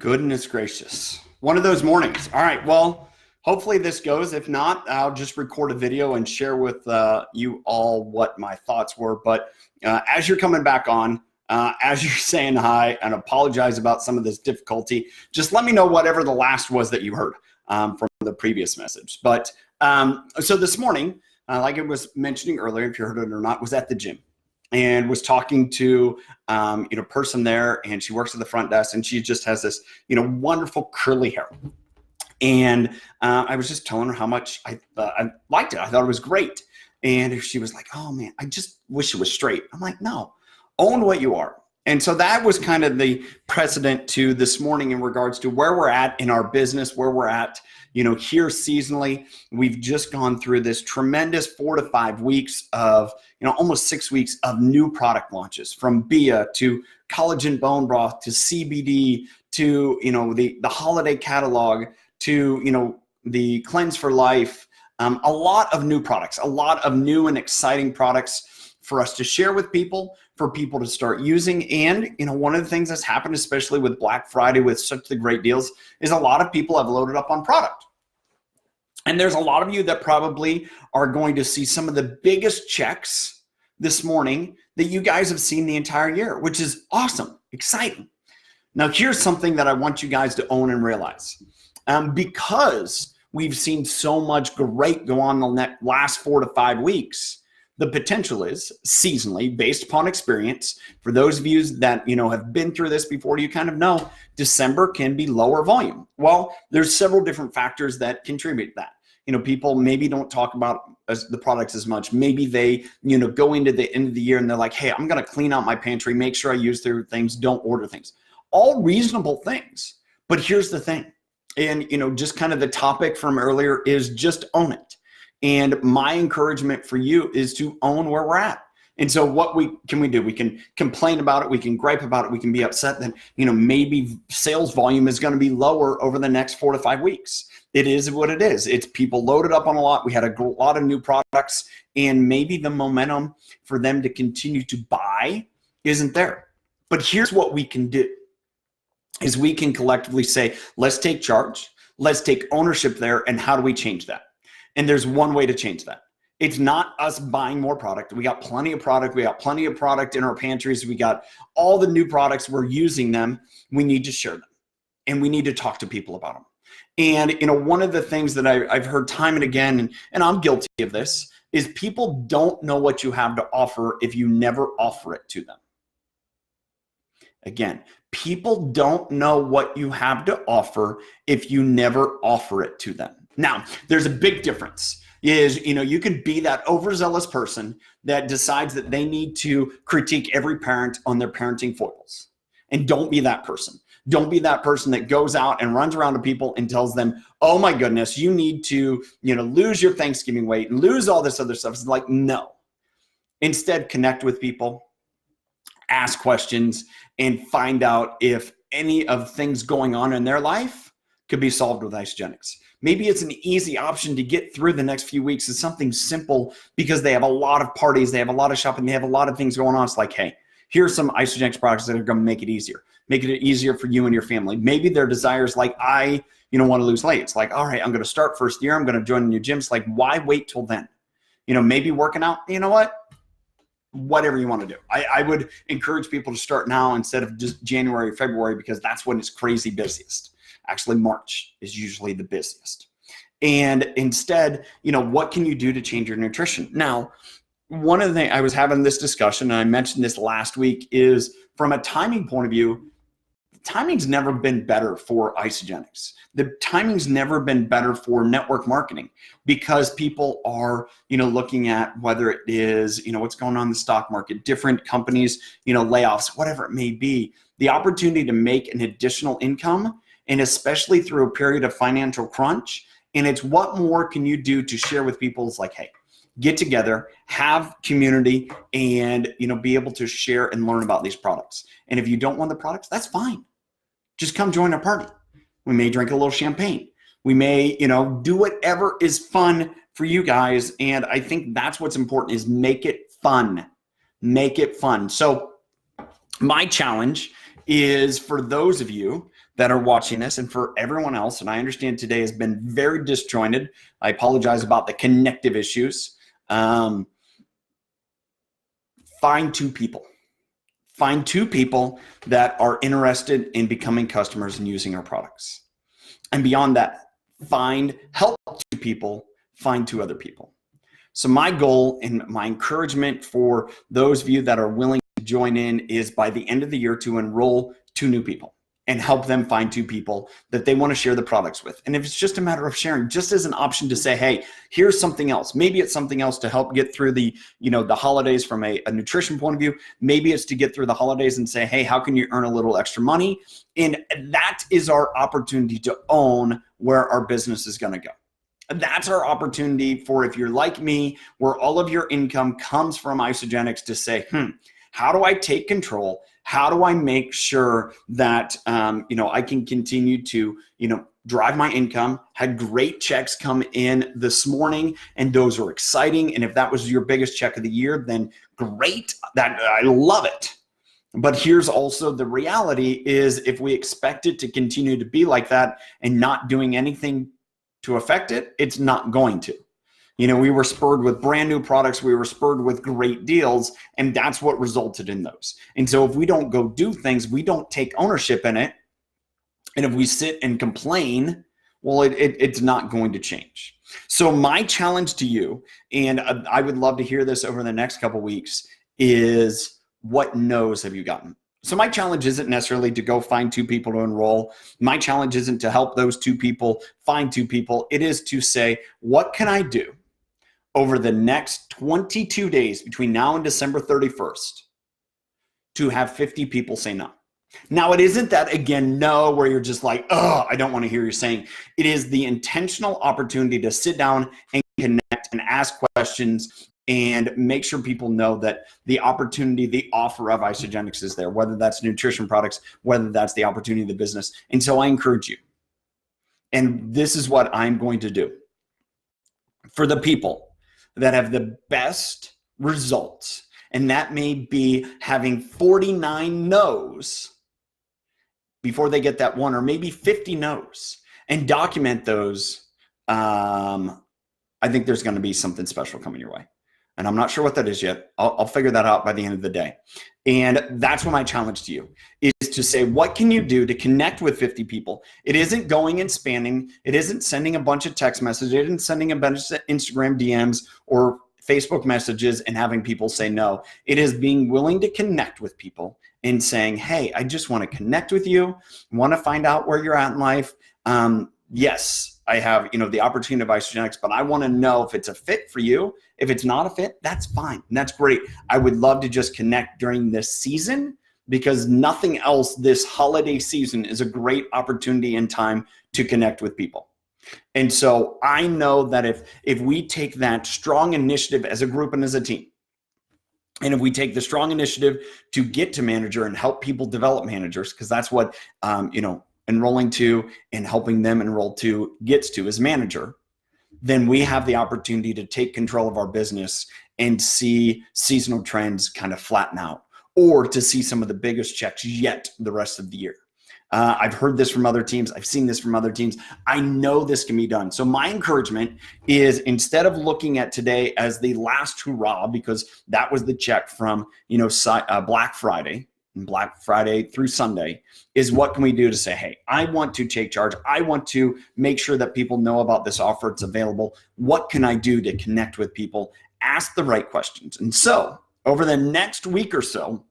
Goodness gracious. One of those mornings. All right. Well, hopefully this goes. If not, I'll just record a video and share with you all what my thoughts were. But as you're coming back on, as you're saying hi, and apologize about some of this difficulty, just let me know whatever the last was that you heard from the previous message. But so this morning, like I was mentioning earlier, if you heard it or not, was at the gym. And was talking to person there, and she works at the front desk, and she just has this wonderful curly hair. And I was just telling her how much I liked it. I thought it was great. And she was like, "Oh man, I just wish it was straight." I'm like, "No, own what you are." And so that was kind of the precedent to this morning in regards to where we're at in our business, where we're at, here seasonally. We've just gone through this tremendous 4 to 5 weeks of, almost 6 weeks of new product launches, from BIA to collagen bone broth to CBD to, the holiday catalog to, the Cleanse for Life. A lot of new products, a lot of new and exciting products for us to share with people, for people to start using. And, one of the things that's happened, especially with Black Friday, with such the great deals, is a lot of people have loaded up on product. And there's a lot of you that probably are going to see some of the biggest checks this morning that you guys have seen the entire year, which is awesome, exciting. Now, here's something that I want you guys to own and realize. Because we've seen so much great go on the last 4 to 5 weeks, the potential is seasonally, based upon experience. For those of you that have been through this before, you kind of know December can be lower volume. Well, there's several different factors that contribute to that. People maybe don't talk about the products as much. Maybe they go into the end of the year and they're like, "Hey, I'm going to clean out my pantry, make sure I use their things, don't order things." All reasonable things. But here's the thing, and just kind of the topic from earlier is just own it. And my encouragement for you is to own where we're at. And so what can we do? We can complain about it. We can gripe about it. We can be upset that, maybe sales volume is going to be lower over the next 4 to 5 weeks. It is what it is. It's people loaded up on a lot. We had a lot of new products, and maybe the momentum for them to continue to buy isn't there. But here's what we can do is we can collectively say, let's take charge. Let's take ownership there. And how do we change that? And there's one way to change that. It's not us buying more product. We got plenty of product. We got plenty of product in our pantries. We got all the new products. We're using them. We need to share them. And we need to talk to people about them. And, one of the things that I've heard time and again, and I'm guilty of this, is people don't know what you have to offer if you never offer it to them. Again, people don't know what you have to offer if you never offer it to them. Now, there's a big difference. You could be that overzealous person that decides that they need to critique every parent on their parenting foibles. And don't be that person. Don't be that person that goes out and runs around to people and tells them, "Oh my goodness, you need to, lose your Thanksgiving weight and lose all this other stuff." It's like, no. Instead, connect with people, ask questions, and find out if any of things going on in their life could be solved with Isagenix. Maybe it's an easy option to get through the next few weeks. It's something simple because they have a lot of parties, they have a lot of shopping, they have a lot of things going on. It's like, hey, here's some Isagenix products that are going to make it easier. Make it easier for you and your family. Maybe their desires like, I want to lose weight. It's like, all right, I'm going to start first year. I'm going to join a new gym. It's like, why wait till then? Maybe working out. You know what? Whatever you want to do. I would encourage people to start now instead of just January, February, because that's when it's crazy busiest. Actually, March is usually the busiest. And instead, what can you do to change your nutrition? Now, one of the things I was having this discussion, and I mentioned this last week, is from a timing point of view, timing's never been better for Isagenix. The timing's never been better for network marketing because people are, looking at whether it is, what's going on in the stock market, different companies, layoffs, whatever it may be, the opportunity to make an additional income, and especially through a period of financial crunch. And it's what more can you do to share with people? It's like, hey, get together, have community, and be able to share and learn about these products. And if you don't want the products, that's fine. Just come join our party. We may drink a little champagne. We may, do whatever is fun for you guys. And I think that's what's important, is make it fun. Make it fun. So my challenge is for those of you that are watching this, and for everyone else, and I understand today has been very disjointed. I apologize about the connective issues. Find two people. Find two people that are interested in becoming customers and using our products. And beyond that, help two people find two other people. So my goal and my encouragement for those of you that are willing to join in is by the end of the year to enroll two new people and help them find two people that they want to share the products with. And if it's just a matter of sharing, just as an option to say, hey, here's something else. Maybe it's something else to help get through the holidays from a nutrition point of view. Maybe it's to get through the holidays and say, hey, how can you earn a little extra money? And that is our opportunity to own where our business is going to go. That's our opportunity for, if you're like me, where all of your income comes from Isagenix, to say, how do I take control? How do I make sure that I can continue to drive my income? Had great checks come in this morning, and those are exciting. And if that was your biggest check of the year, then great. That I love it. But here's also the reality: is if we expect it to continue to be like that and not doing anything to affect it, it's not going to. We were spurred with brand new products. We were spurred with great deals, and that's what resulted in those. And so if we don't go do things, we don't take ownership in it, and if we sit and complain, well, it's not going to change. So my challenge to you, and I would love to hear this over the next couple of weeks, is what no's have you gotten? So my challenge isn't necessarily to go find two people to enroll. My challenge isn't to help those two people find two people. It is to say, what can I do over the next 22 days between now and December 31st to have 50 people say no? Now, it isn't that, again, no, where you're just like, oh, I don't want to hear you saying. It is the intentional opportunity to sit down and connect and ask questions and make sure people know that the opportunity, the offer of Isagenix is there, whether that's nutrition products, whether that's the opportunity of the business. And so I encourage you. And this is what I'm going to do. For the people that have the best results, and that may be having 49 no's before they get that one, or maybe 50 no's, and document those, I think there's going to be something special coming your way. And I'm not sure what that is yet. I'll figure that out by the end of the day. And that's what my challenge to you is, to say, what can you do to connect with 50 people? It isn't going and spamming. It isn't sending a bunch of text messages. It isn't sending a bunch of Instagram DMs or Facebook messages and having people say no. It is being willing to connect with people and saying, hey, I just want to connect with you. I want to find out where you're at in life. Yes, I have, the opportunity of Isagenix, but I want to know if it's a fit for you. If it's not a fit, that's fine. That's great. I would love to just connect during this season, because nothing else this holiday season is a great opportunity and time to connect with people. And so I know that if we take that strong initiative as a group and as a team, and if we take the strong initiative to get to manager and help people develop managers, because that's what, enrolling to and helping them enroll to gets to as manager, then we have the opportunity to take control of our business and see seasonal trends kind of flatten out, or to see some of the biggest checks yet the rest of the year. I've heard this from other teams. I've seen this from other teams. I know this can be done. So my encouragement is, instead of looking at today as the last hurrah, because that was the check from, Black Friday, and Black Friday through Sunday, is what can we do to say, hey, I want to take charge. I want to make sure that people know about this offer. It's available. What can I do to connect with people? Ask the right questions. And so over the next week or so,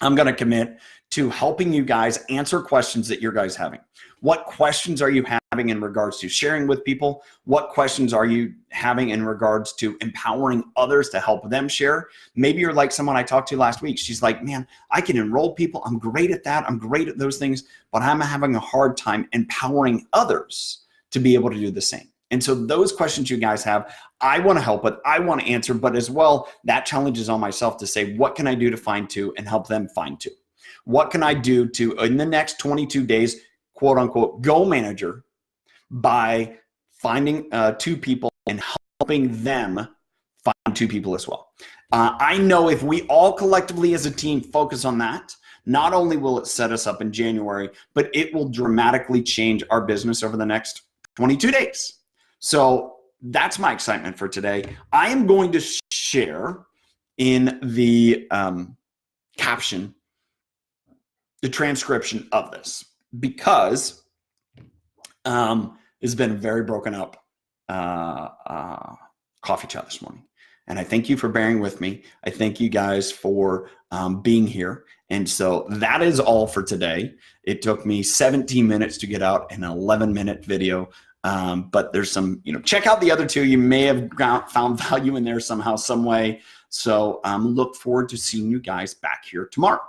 I'm going to commit to helping you guys answer questions that you're guys having. What questions are you having in regards to sharing with people? What questions are you having in regards to empowering others to help them share? Maybe you're like someone I talked to last week. She's like, man, I can enroll people. I'm great at that. I'm great at those things, but I'm having a hard time empowering others to be able to do the same. And so those questions you guys have, I want to help with, I want to answer, but as well, that challenge is on myself to say, what can I do to find two and help them find two? What can I do to, in the next 22 days, quote unquote, go manager by finding two people and helping them find two people as well? I know if we all collectively as a team focus on that, not only will it set us up in January, but it will dramatically change our business over the next 22 days. So that's my excitement for today. I am going to share in the caption the transcription of this, because it's been a very broken up coffee chat this morning. And I thank you for bearing with me. I thank you guys for being here. And so that is all for today. It took me 17 minutes to get out an 11-minute video. But there's some, check out the other two. You may have found value in there somehow, some way. So look forward to seeing you guys back here tomorrow.